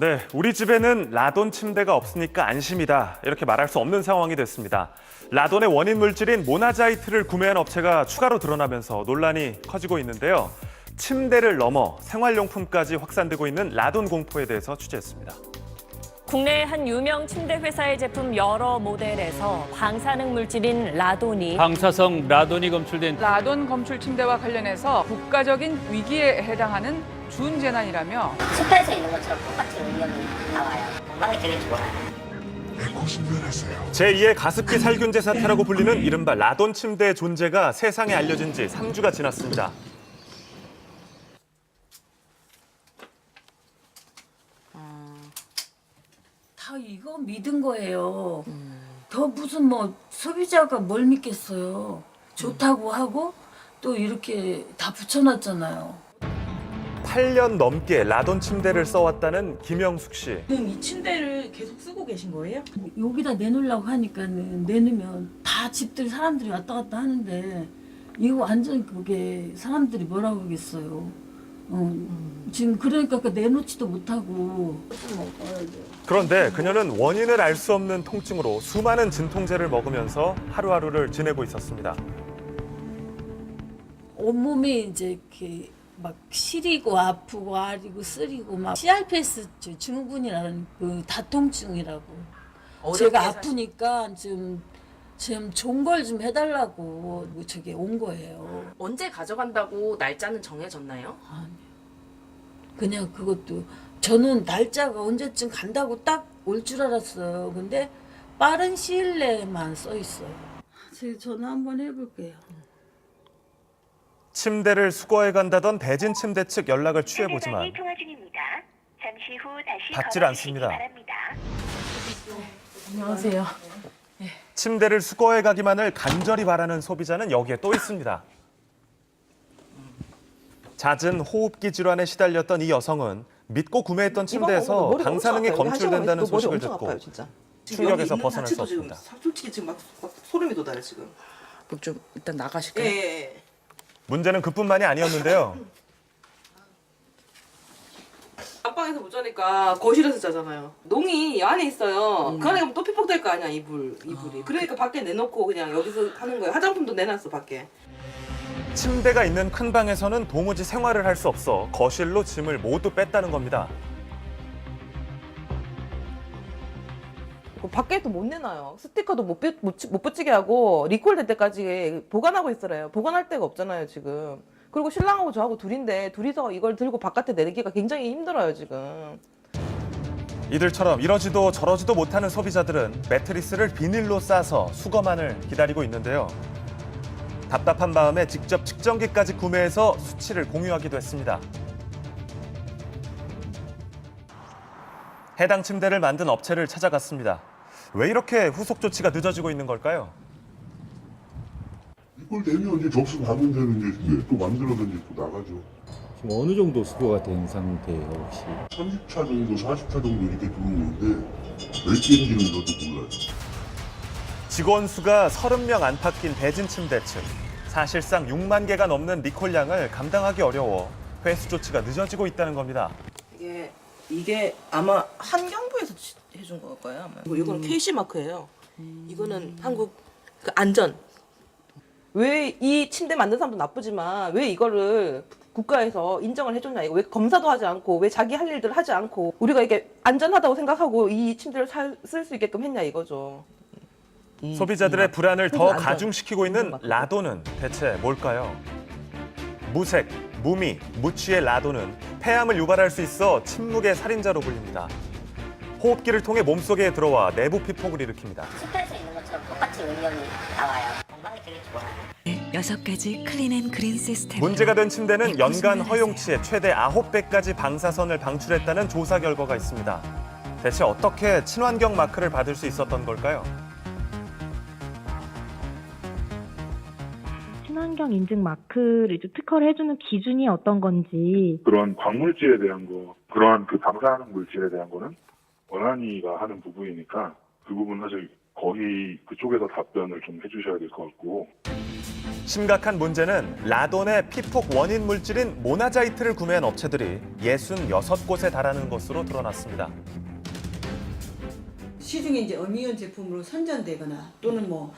네, 우리 집에는 라돈 침대가 없으니까 안심이다. 이렇게 말할 수 없는 상황이 됐습니다. 라돈의 원인 물질인 모나자이트를 구매한 업체가 추가로 드러나면서 논란이 커지고 있는데요. 침대를 넘어 생활용품까지 확산되고 있는 라돈 공포에 대해서 취재했습니다. 국내 한 유명 침대 회사의 제품 여러 모델에서 방사능 물질인 라돈이 방사성 라돈이 검출된 라돈 검출 침대와 관련해서 국가적인 위기에 해당하는 준재난이라며 숲에서 있는 것처럼 똑같은 음영이 나와요. 건강에 되게 좋아요. 제2의 가습기 살균제 사태라고 불리는 이른바 라돈 침대의 존재가 세상에 알려진 지 3주가 지났습니다. 다 이거 믿은 거예요. 더 무슨 뭐 소비자가 뭘 믿겠어요. 좋다고 하고 또 이렇게 다 붙여놨잖아요. 8년 넘게 라돈 침대를 써왔다는 김영숙 씨. 지금 이 침대를 계속 쓰고 계신 거예요? 여기다 내놓으려고 하니까는 내놓으면 다 집들 사람들이 왔다 갔다 하는데 이거 완전 그게 사람들이 뭐라고 그러겠어요. 지금 그러니까 내놓지도 못하고 그런데 그녀는 원인을 알 수 없는 통증으로 수많은 진통제를 먹으면서 하루하루를 지내고 있었습니다. 온몸이 이제 이렇게 막 시리고 아프고 아리고 쓰리고 막 CRPS 증후군이라는 그 다통증이라고. 제가 아프니까 좀 좋은 걸 좀 해달라고 저기 온 거예요. 언제 가져간다고 날짜는 정해졌나요? 그냥 그것도 저는 날짜가 언제쯤 간다고 딱 올 줄 알았어요. 근데 빠른 시일 내에만 써 있어요. 제가 전화 한번 해볼게요. 침대를 수거해 간다던 대진 침대 측 연락을 취해보지만 통화 중입니다. 잠시 후 다시 받질 않습니다. 바랍니다. 안녕하세요. 침대를 수거해 가기만을 간절히 바라는 소비자는 여기에 또 있습니다. 잦은 호흡기 질환에 시달렸던 이 여성은 믿고 구매했던 침대에서 방사능이 검출된다는 소식을 듣고 충격에서 벗어날 수 없습니다. 솔직히 지금 막 소름이 돋아요 지금. 좀 일단 나가실까요? 예. 문제는 그뿐만이 아니었는데요. 안방에서 못 자니까 거실에서 자잖아요. 농이 안에 있어요. 그 안에 가면 또 피폭될 거 아니야 이불이. 그러니까 밖에 내놓고 그냥 여기서 하는 거예요. 화장품도 내놨어 밖에. 침대가 있는 큰 방에서는 도무지 생활을 할 수 없어 거실로 짐을 모두 뺐다는 겁니다. 밖에도 못 내놔요. 스티커도 못 붙이게 하고 리콜 될 때까지 보관하고 있어요. 보관할 데가 없잖아요 지금. 그리고 신랑하고 저하고 둘인데 둘이서 이걸 들고 바깥에 내리기가 굉장히 힘들어요 지금. 이들처럼 이러지도 저러지도 못하는 소비자들은 매트리스를 비닐로 싸서 수거만을 기다리고 있는데요. 답답한 마음에 직접 측정기까지 구매해서 수치를 공유하기도 했습니다. 해당 침대를 만든 업체를 찾아갔습니다. 왜 이렇게 후속 조치가 늦어지고 있는 걸까요? 이걸 내면 이제 접수 받으면 되는데 또 만들어서 이제 또 나가죠. 지금 어느 정도 수거가 된 상태예요 혹시? 30차 정도, 40차 정도 이렇게 들어오는데 몇 개인지는 저도 몰라요. 직원 수가 30명 안팎인 대진 침대 측. 사실상 6만 개가 넘는 리콜량을 감당하기 어려워 회수 조치가 늦어지고 있다는 겁니다. 이게 아마 한경부에서 해준 걸 거예요. 아마. 이거는 KC 마크예요. 이거는 한국 그 안전. 왜 이 침대 만든 사람도 나쁘지만 왜 이거를 국가에서 인정을 해줬냐 이거 왜 검사도 하지 않고 왜 자기 할 일들 하지 않고 우리가 이게 안전하다고 생각하고 이 침대를 쓸 수 있게끔 했냐 이거죠. 소비자들의 불안을 더 가중시키고 있는 라돈은 대체 뭘까요? 무색, 무미, 무취의 라돈은 폐암을 유발할 수 있어 침묵의 살인자로 불립니다. 호흡기를 통해 몸속에 들어와 내부 피폭을 일으킵니다. 숲에서 있는 것처럼 똑같은 음영이 나와요. 건강에 되게 좋아요. 6가지 클린앤그린 시스템. 문제가 된 침대는 연간 허용치의 최대 9배까지 방사선을 방출했다는 조사 결과가 있습니다. 대체 어떻게 친환경 마크를 받을 수 있었던 걸까요? 친환경 인증 마크를 특허를 해주는 기준이 어떤 건지. 그런 광물질에 대한 거, 그러한 그 방사능 물질에 대한 거는 원안위가 하는 부분이니까 그 부분 사실 거의 그쪽에서 답변을 좀 해주셔야 될 것 같고. 심각한 문제는 라돈의 피폭 원인 물질인 모나자이트를 구매한 업체들이 66곳에 달하는 것으로 드러났습니다. 시중에 이제 음이온 제품으로 선전되거나 또는 뭐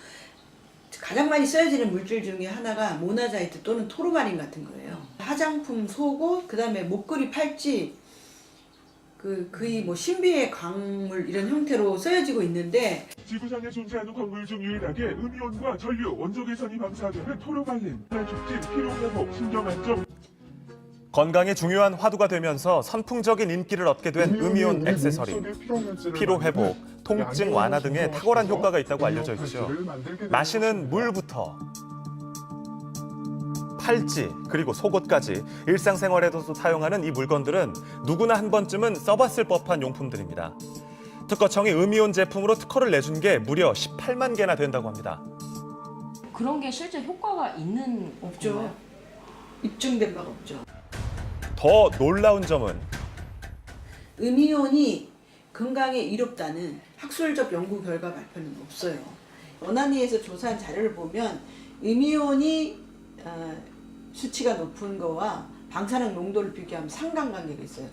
가장 많이 쓰여지는 물질 중에 하나가 모나자이트 또는 토르마린 같은 거예요. 화장품, 속옷, 그다음에 목걸이, 팔찌, 거의 뭐 신비의 광물 이런 형태로 쓰여지고 있는데 지구상에 존재하는 광물 중 유일하게 음이온과 전류, 원소 개선이 방사되는 토르말린, 촉진, 피로회복, 신경 안정. 건강에 중요한 화두가 되면서 선풍적인 인기를 얻게 된 음이온 액세서리. 피로 회복, 통증 완화 등의 탁월한 효과가 있다고 알려져 있죠. 마시는 물부터 팔찌, 그리고 속옷까지 일상생활에서도 사용하는 이 물건들은 누구나 한 번쯤은 써봤을 법한 용품들입니다. 특허청이 음이온 제품으로 특허를 내준 게 무려 18만 개나 된다고 합니다. 그런 게 실제 효과가 있는 없죠. 건가요? 입증된 바가 없죠. 더 놀라운 점은 음이온이 건강에 이롭다는 학술적 연구 결과 발표는 없어요. 원안위에서 조사한 자료를 보면 음이온이 수치가 높은 거와 방사능 농도를 비교하면 상관관계가 있어요.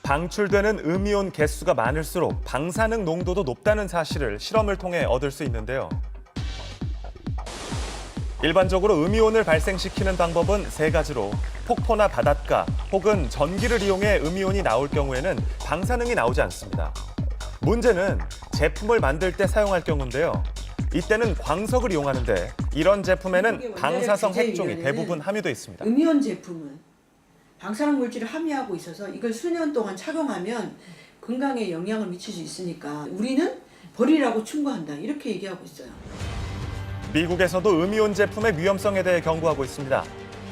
방출되는 음이온 개수가 많을수록 방사능 농도도 높다는 사실을 실험을 통해 얻을 수 있는데요. 일반적으로 음이온을 발생시키는 방법은 3가지로 폭포나 바닷가 혹은 전기를 이용해 음이온이 나올 경우에는 방사능이 나오지 않습니다. 문제는 제품을 만들 때 사용할 경우인데요. 이때는 광석을 이용하는데 이런 제품에는 방사성 핵종이 대부분 함유되어 있습니다. 음이온 제품은 방사능 물질을 함유하고 있어서 이걸 수년 동안 착용하면 건강에 영향을 미칠 수 있으니까 우리는 버리라고 충고한다 이렇게 얘기하고 있어요. 미국에서도 음이온 제품의 위험성에 대해 경고하고 있습니다.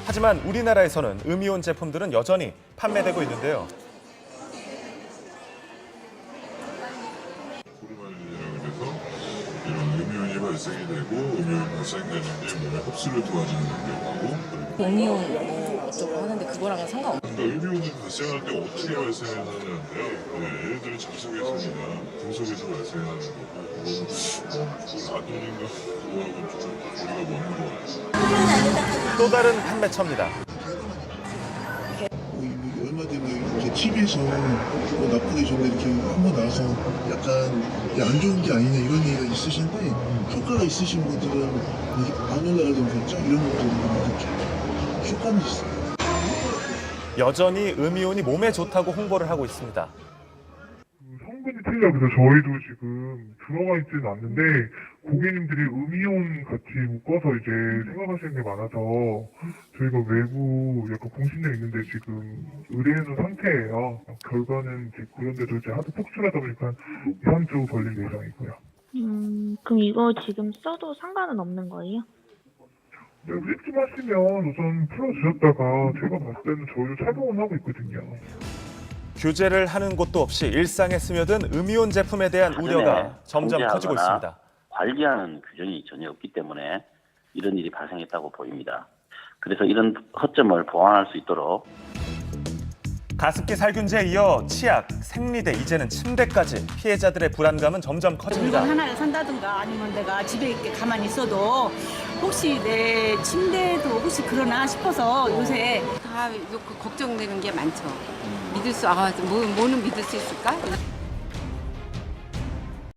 하지만 우리나라에서는 음이온 제품들은 여전히 판매되고 있는데요. 음이온이 발생이 되고 음이온 발생되는 게 몸의 흡수를 도와주는 능력하고 음이온 쪽으로 하는데 그거랑은 상관없어요. 그러니까 음이온이 발생할 때 어떻게 발생하느냐인데요. 예를 들어 장소에서나 금속에서 발생하는 거고 라돈인가 그거하고 좀 거리가 먼 거예요. 또 다른 판매처입니다. 얼마 전에 이제 TV에서 나쁘게 좋네 이렇게 한번 나와서 약간 안 좋은 게 아니냐 이런 얘기가 있으신데 효과가 있으신 분들은 이게 안 올라가던 거죠? 이런 것들은 효과는 있어요. 여전히 음이온이 몸에 좋다고 홍보를 하고 있습니다. 성분이 틀려. 그래서 저희도 지금 들어가 있지는 않는데 고객님들이 음이온 같이 묶어서 이제 생각하시는 게 많아서 저희가 외부 약간 공신력 있는데 지금 의뢰해놓은 상태예요. 결과는 이제 그런데도 이제 하도 폭출하다 보니까 2-3주 걸릴 예정이고요. 그럼 이거 지금 써도 상관은 없는 거예요? 네, 획득하시면 우선 풀어주셨다가 제가 봤을 때는 저희도 착용을 하고 있거든요. 규제를 하는 곳도 없이 일상에 스며든 음이온 제품에 대한 우려가 점점 커지고 있습니다. 관리하는 규정이 전혀 없기 때문에 이런 일이 발생했다고 보입니다. 그래서 이런 허점을 보완할 수 있도록 가습기 살균제에 이어 치약, 생리대, 이제는 침대까지 피해자들의 불안감은 점점 커집니다. 물건 하나를 산다든가 아니면 내가 집에 이렇게 가만히 있어도 혹시 내 침대도 혹시 그러나 싶어서 요새 다 걱정되는 게 많죠. 뭐는 믿을 수 있을까?